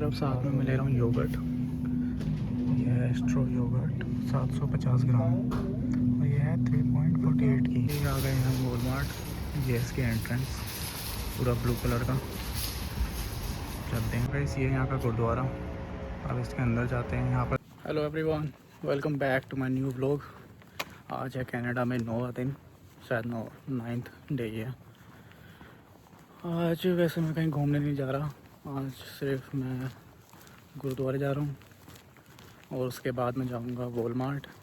अब साथ में मैं ले रहा हूँ योगर्ट। ये है स्ट्रो योगर्ट 750 ग्राम और ये है 3.48 की। ये आ गए हैं वॉलमार्ट। ये इसकी एंट्रेंस पूरा ब्लू कलर का। चलते हैं गाइस, ये यहाँ का गुरुद्वारा। अब इसके अंदर जाते हैं यहाँ पर। Hello everyone, welcome back to my new vlog. आज है कनाडा में 9वां दिन, शायद 9th डे है। आज वैसे मैं कहीं घूमने नहीं जा रहा, आज सिर्फ मैं गुरुद्वारे जा रहा हूँ और उसके बाद मैं जाऊँगा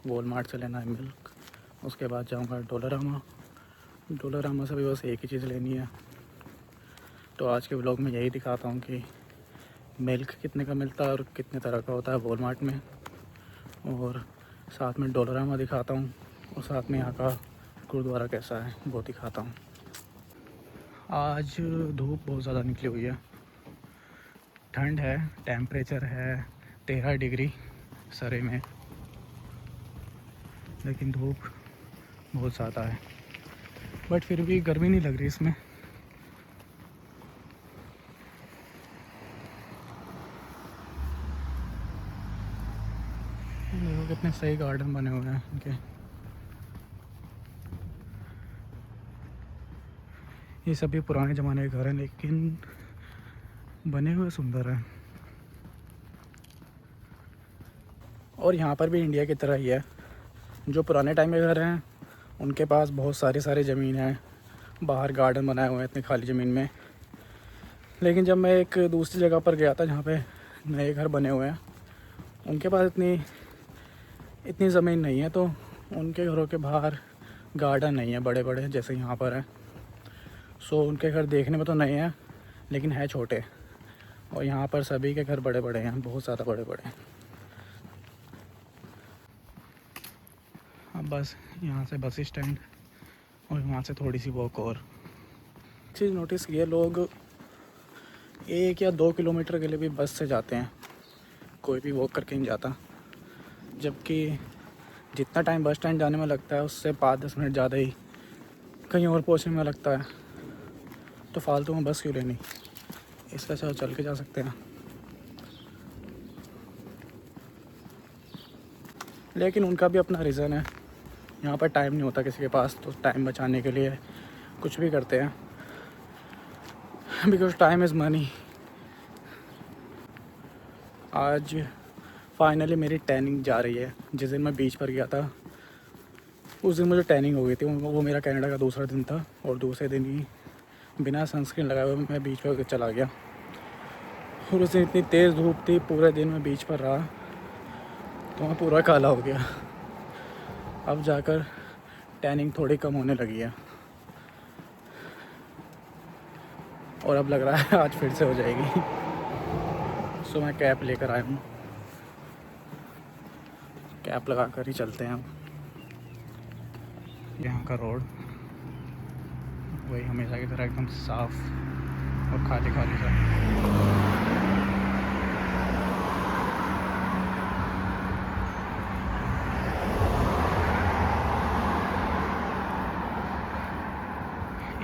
वॉलमार्ट से लेना है मिल्क। उसके बाद जाऊँगा डोलारामा से भी बस एक ही चीज़ लेनी है। तो आज के व्लॉग में यही दिखाता हूँ कि मिल्क कितने का मिलता है और कितने तरह का होता है वॉलमार्ट में, और साथ में डोलारामा दिखाता हूँ और साथ में यहाँ का गुरुद्वारा कैसा है वो दिखाता हूँ। आज धूप बहुत ज़्यादा निकली हुई है, ठंड है, टेम्परेचर है 13 डिग्री सरे में, लेकिन धूप बहुत ज़्यादा है। बट फिर भी गर्मी नहीं लग रही इसमें। देखो कितने सही गार्डन बने हुए हैं इनके। ये सभी पुराने ज़माने के घर हैं, लेकिन बने हुए सुंदर हैं। और यहाँ पर भी इंडिया की तरह ही है, जो पुराने टाइम के घर हैं उनके पास बहुत सारी ज़मीन है, बाहर गार्डन बनाए हुए हैं इतनी खाली ज़मीन में। लेकिन जब मैं एक दूसरी जगह पर गया था जहाँ पे नए घर बने हुए हैं, उनके पास इतनी ज़मीन नहीं है, तो उनके घरों के बाहर गार्डन नहीं है बड़े बड़े जैसे यहाँ पर है। सो उनके घर देखने में तो नए हैं लेकिन है छोटे, और यहाँ पर सभी के घर बड़े बड़े हैं, बहुत ज़्यादा बड़े बड़े हैं। अब बस यहाँ से बस स्टैंड और वहाँ से थोड़ी सी वॉक। और चीज़ नोटिस किया, लोग 1 या 2 किलोमीटर के लिए भी बस से जाते हैं, कोई भी वॉक करके नहीं जाता। जबकि जितना टाइम बस स्टैंड जाने में लगता है उससे 5-10 मिनट ज़्यादा ही कहीं और पहुँचने में लगता है। तो फालतू में बस क्यों लेनी, इससे अच्छा चल के जा सकते हैं। लेकिन उनका भी अपना रीज़न है, यहाँ पर टाइम नहीं होता किसी के पास, तो टाइम बचाने के लिए कुछ भी करते हैं, बिकॉज टाइम इज़ मनी। आज फाइनली मेरी टैनिंग जा रही है। जिस दिन मैं बीच पर गया था उस दिन मुझे टैनिंग हो गई थी। वो मेरा कनाडा का दूसरा दिन था और दूसरे दिन ही बिना सनस्क्रीन लगाए हुए मैं बीच पर चला गया। और उस दिन इतनी तेज़ धूप थी, पूरे दिन मैं बीच पर रहा तो मैं पूरा काला हो गया। अब जाकर टैनिंग थोड़ी कम होने लगी है और अब लग रहा है आज फिर से हो जाएगी। सो मैं कैप लेकर आया हूँ, कैप लगा कर ही चलते हैं। अब यहाँ का रोड वही हमेशा की तरह एकदम साफ और खाली खाली सा।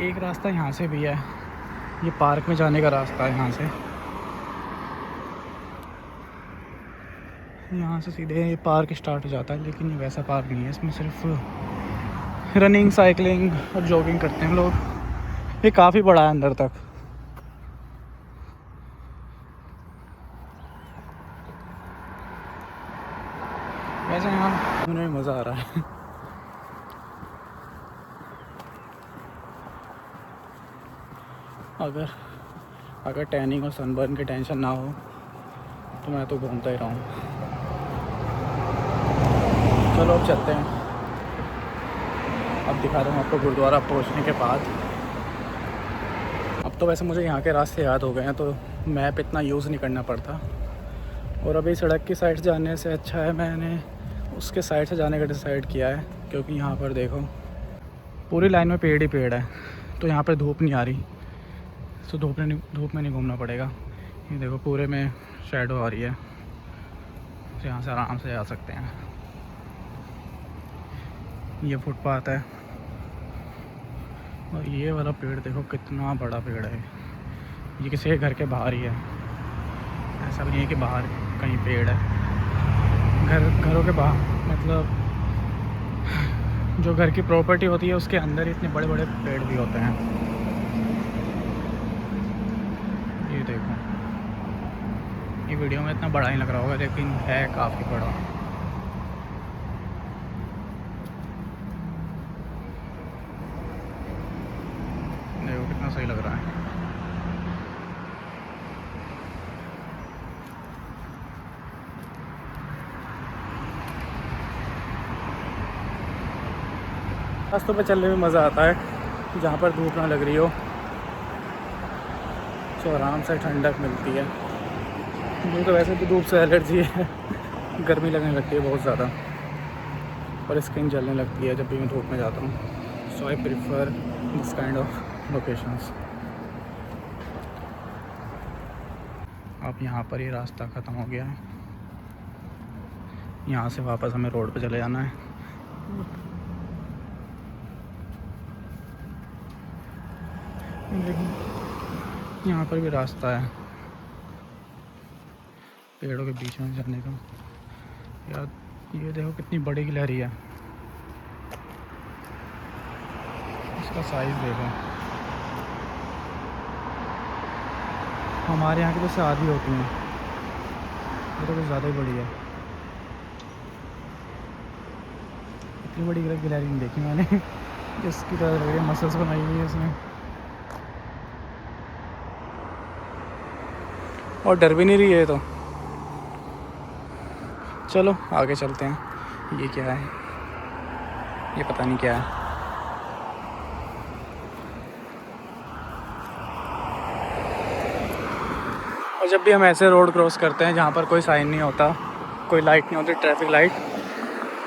एक रास्ता यहाँ से भी है, ये पार्क में जाने का रास्ता है। यहाँ से सीधे ये पार्क स्टार्ट हो जाता है, लेकिन ये वैसा पार्क नहीं है, इसमें सिर्फ रनिंग, साइकिलिंग और जॉगिंग करते हैं लोग। ये काफ़ी बड़ा है अंदर तक। वैसे यहाँ घूमने में मज़ा आ रहा है। अगर टैनिंग और सनबर्न की टेंशन ना हो तो मैं तो घूमता ही रहूँ। चलो अब चलते हैं। अब दिखा रहा हूँ आपको गुरुद्वारा पहुँचने के बाद। अब तो वैसे मुझे यहाँ के रास्ते याद हो गए हैं, तो मैप इतना यूज़ नहीं करना पड़ता। और अभी सड़क की साइड जाने से अच्छा है मैंने उसके साइड से जाने का डिसाइड किया है, क्योंकि यहाँ पर देखो पूरी लाइन में पेड़ ही पेड़ है, तो यहाँ पर धूप नहीं आ रही, तो धूप में नहीं घूमना पड़ेगा। ये देखो पूरे में शैडो आ रही है, तो यहाँ से आराम से जा सकते हैं। ये फुटपाथ है और ये वाला पेड़ देखो कितना बड़ा पेड़ है, ये किसी के घर के बाहर ही है। ऐसा भी नहीं है कि बाहर कहीं पेड़ है। घरों के बाहर मतलब जो घर की प्रॉपर्टी होती है उसके अंदर इतने बड़े बड़े पेड़ भी होते हैं। ये देखो, ये वीडियो में इतना बड़ा ही लग रहा होगा लेकिन है काफ़ी बड़ा। देखो कितना सही लग रहा है। रास्तों पे चलने में मज़ा आता है जहाँ पर धूप ना लग रही हो, तो आराम से ठंडक मिलती है। मुझे तो वैसे भी धूप से एलर्जी है, गर्मी लगने लगती है बहुत ज़्यादा और स्किन जलने लगती है जब भी मैं धूप में जाता हूँ। So I prefer this kind of locations. अब यहाँ पर ये रास्ता ख़त्म हो गया है, यहाँ से वापस हमें रोड पे चले जाना है। देखिए यहाँ पर भी रास्ता है पेड़ों के बीच में जाने का। यार ये देखो कितनी बड़ी गिलहरी है, इसका साइज़ देखो। हमारे यहाँ की तो शादी होती हैं, ये तो कुछ ज़्यादा ही बड़ी है। इतनी बड़ी गिलहरी नहीं देखी मैंने जिसकी तरह लग रही है, मसल्स बनाई हुई है इसमें और डर भी नहीं रही है। तो चलो आगे चलते हैं। ये क्या है, ये पता नहीं क्या है। और जब भी हम ऐसे रोड क्रॉस करते हैं जहाँ पर कोई साइन नहीं होता, कोई लाइट नहीं होती, ट्रैफिक लाइट,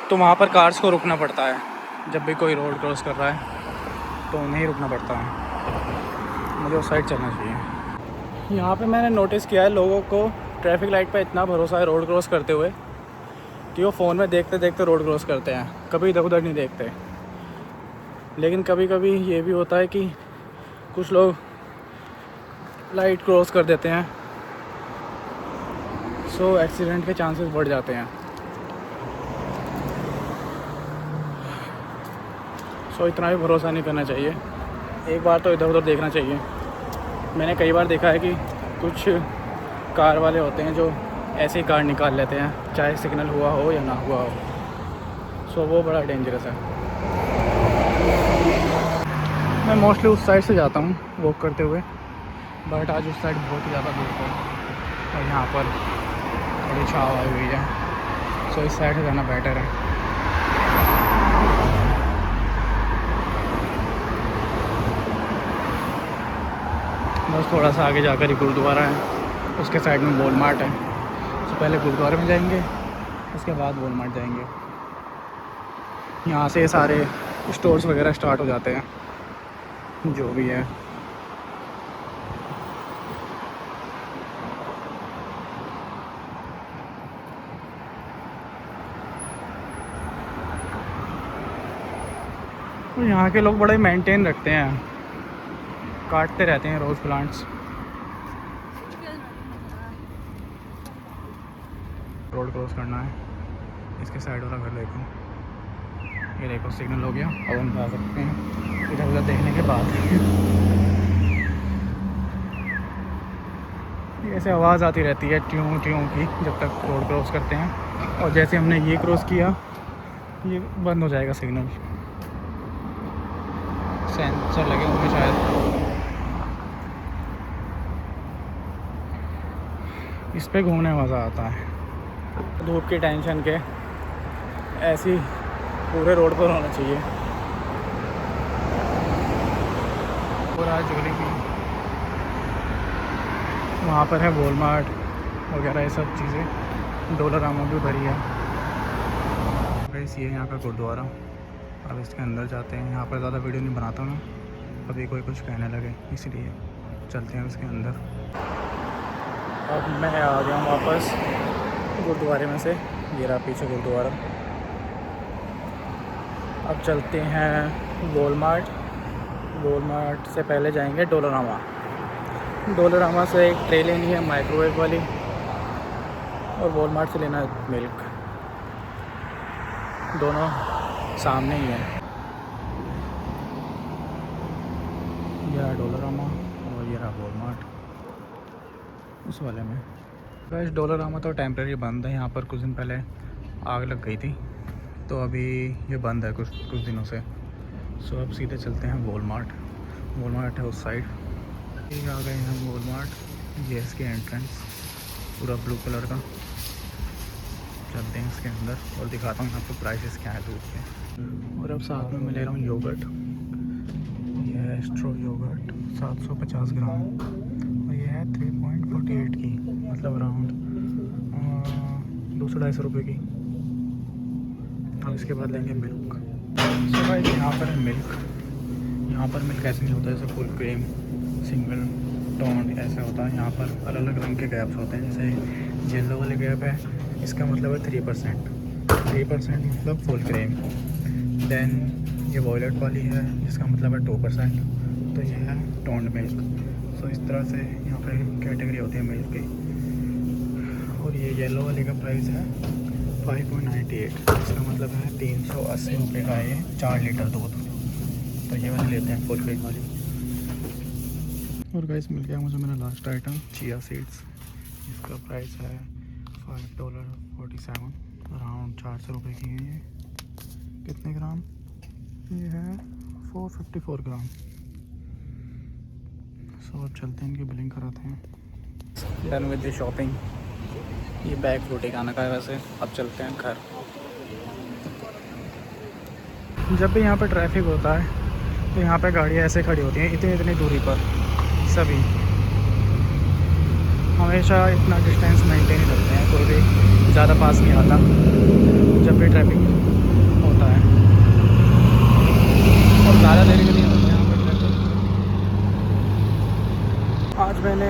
तो वहाँ पर कार्स को रुकना पड़ता है। जब भी कोई रोड क्रॉस कर रहा है तो उन्हें ही रुकना पड़ता है। मुझे उस साइड चलना चाहिए। यहाँ पे मैंने नोटिस किया है लोगों को ट्रैफिक लाइट पे इतना भरोसा है रोड क्रॉस करते हुए कि वो फ़ोन में देखते देखते रोड क्रॉस करते हैं, कभी इधर उधर नहीं देखते। लेकिन कभी कभी ये भी होता है कि कुछ लोग लाइट क्रॉस कर देते हैं, सो एक्सीडेंट के चांसेस बढ़ जाते हैं। सो इतना भी भरोसा नहीं करना चाहिए, एक बार तो इधर उधर देखना चाहिए। मैंने कई बार देखा है कि कुछ कार वाले होते हैं जो ऐसे ही कार निकाल लेते हैं, चाहे सिग्नल हुआ हो या ना हुआ हो। सो वो बड़ा डेंजरस है। मैं मोस्टली उस साइड से जाता हूँ वॉक करते हुए, बट आज उस साइड बहुत ही ज़्यादा धूप है और यहाँ पर बड़ी छाव आई हुई है, सो इस साइड से जाना बेटर है। बस थोड़ा सा आगे जाकर ही गुरुद्वारा है, उसके साइड में वॉलमार्ट है। तो पहले गुरुद्वारे में जाएंगे, उसके बाद वॉलमार्ट जाएंगे। यहाँ से सारे स्टोर्स वगैरह स्टार्ट हो जाते हैं जो भी है। तो यहाँ के लोग बड़ा ही मेंटेन रखते हैं, काटते रहते हैं रोज़ प्लांट्स। रोड क्रॉस करना है, इसके साइड वाला घर देखो, ये देखो सिग्नल हो गया। अब हम जा सकते हैं इधर उधर देखने के बाद। ऐसे आवाज़ आती रहती है ट्यूं ट्यूं की जब तक रोड क्रॉस करते हैं, और जैसे हमने ये क्रॉस किया ये बंद हो जाएगा सिग्नल। सेंसर लगे होंगे शायद। इस पे घूमने में मज़ा आता है। धूप की टेंशन के ऐसी पूरे रोड पर होना चाहिए। और आज जोली वहाँ पर है वॉलमार्ट वगैरह ये सब चीज़ें, डोलारामा भी भरी है। वैसे ये यहाँ का गुरुद्वारा। अब इसके अंदर जाते हैं। यहाँ पर ज़्यादा वीडियो नहीं बनाता मैं, अभी कोई कुछ कहने लगे, इसलिए चलते हैं उसके अंदर। अब मैं आ गया हूँ वापस गुरुद्वारे में से, ये रहा पीछे गुरुद्वारा। अब चलते हैं वॉलमार्ट। वॉलमार्ट से पहले जाएंगे डोलारामा। डोलारामा से एक ट्रे लेनी है माइक्रोवेव वाली, और वॉलमार्ट से लेना है मिल्क। दोनों सामने ही है। ये रहा डोलरामा और ये रहा वॉलमार्ट उस वाले में। वैसे डोलरामा तो टेम्प्रेरी बंद है, यहाँ पर कुछ दिन पहले आग लग गई थी, तो अभी ये बंद है कुछ दिनों से। सो अब सीधे चलते हैं वॉलमार्ट। वॉलमार्ट है उस साइड। ये आ गए हैं वॉलमार्ट। ये इसकी एंट्रेंस पूरा ब्लू कलर का। चलते हैं इसके अंदर और दिखाता हूँ आपको प्राइसेस क्या है दूध के। और अब साथ में मैं ले रहा हूँ योगर्ट। ये है स्ट्रो योगर्ट 750 ग्राम और ये है 3.48 की, मतलब अराउंड 200-250 रुपये की। अब इसके बाद लेंगे मिल्क। सो भाई यहाँ पर है मिल्क। यहाँ पर मिल्क ऐसे नहीं होता जैसे फुल क्रीम, सिंगल टोन ऐसे होता है। यहाँ पर अलग अलग रंग के गैप्स होते हैं। जैसे येलो वाले गैप है, इसका मतलब है 3% मतलब फुल क्रीम। देन ये वॉयलेट वाली है, जिसका मतलब है 2%, तो ये है टोन्ड मिल्क। सो इस तरह से यहाँ पे कैटेगरी होती है मिल्क की। और ये येलो वाले का प्राइस है 5.98, इसका मतलब है 380 रुपये का है ये 4 लीटर दूध। तो ये वाली लेते हैं फुल क्रीम वाली। और गाइस मिल गया मुझे मेरा लास्ट आइटम, चिया सीड्स। इसका प्राइस है $5.47, अराउंड 400 रुपये की है ये। कितने ग्राम? ये है 454 ग्राम। सो अब चलते हैं, इनकी बिलिंग कराते हैं। Done with the shopping. ये बैग फ्रूटी खाना का है वैसे। अब चलते हैं घर। जब भी यहाँ पर ट्रैफिक होता है तो यहाँ पे गाड़ियाँ ऐसे खड़ी होती हैं इतनी दूरी पर। सभी हमेशा इतना डिस्टेंस मेंटेन ही रखते हैं, कोई भी ज़्यादा पास नहीं आता जब भी ट्रैफिक होता है। और ज़्यादा देरी के लिए होता है यहाँ पर ट्रैफिक। आज मैंने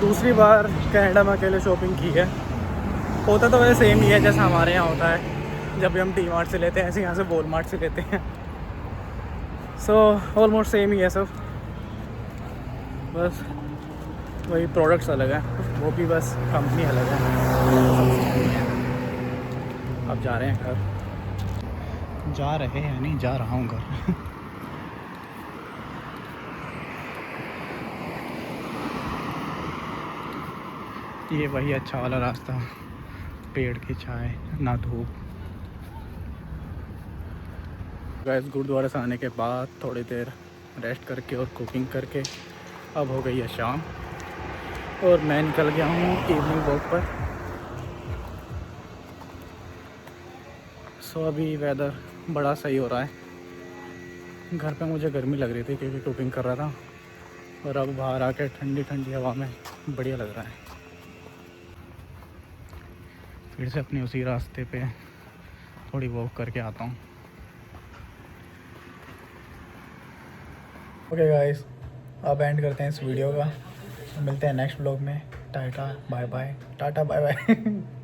दूसरी बार कनाडा में अकेले शॉपिंग की है। होता तो वैसे सेम ही है जैसा हमारे यहाँ होता है, जब भी हम डी मार्ट से लेते हैं ऐसे यहाँ से वॉलमार्ट से लेते हैं। सो ऑलमोस्ट सेम ही है सब, बस वही प्रोडक्ट्स अलग हैं, वो भी बस कंपनी अलग है। अब जा रहे हैं घर। जा रहे हैं नहीं, जा रहा हूँ घर। ये वही अच्छा वाला रास्ता, पेड़ की छाए, ना धूप। गैस गुरुद्वारा से आने के बाद थोड़ी देर रेस्ट करके और कुकिंग करके अब हो गई है शाम और मैं निकल गया हूँ इवनिंग वॉक पर। सो अभी वेदर बड़ा सही हो रहा है। घर पे मुझे गर्मी लग रही थी क्योंकि कुकिंग कर रहा था, और अब बाहर आकर ठंडी ठंडी हवा में बढ़िया लग रहा है। फिर से अपने उसी रास्ते पे थोड़ी वॉक करके आता हूँ। ओके गाइस, अब एंड करते हैं इस वीडियो का। मिलते हैं नेक्स्ट व्लॉग में। Tata bye bye, tata bye bye.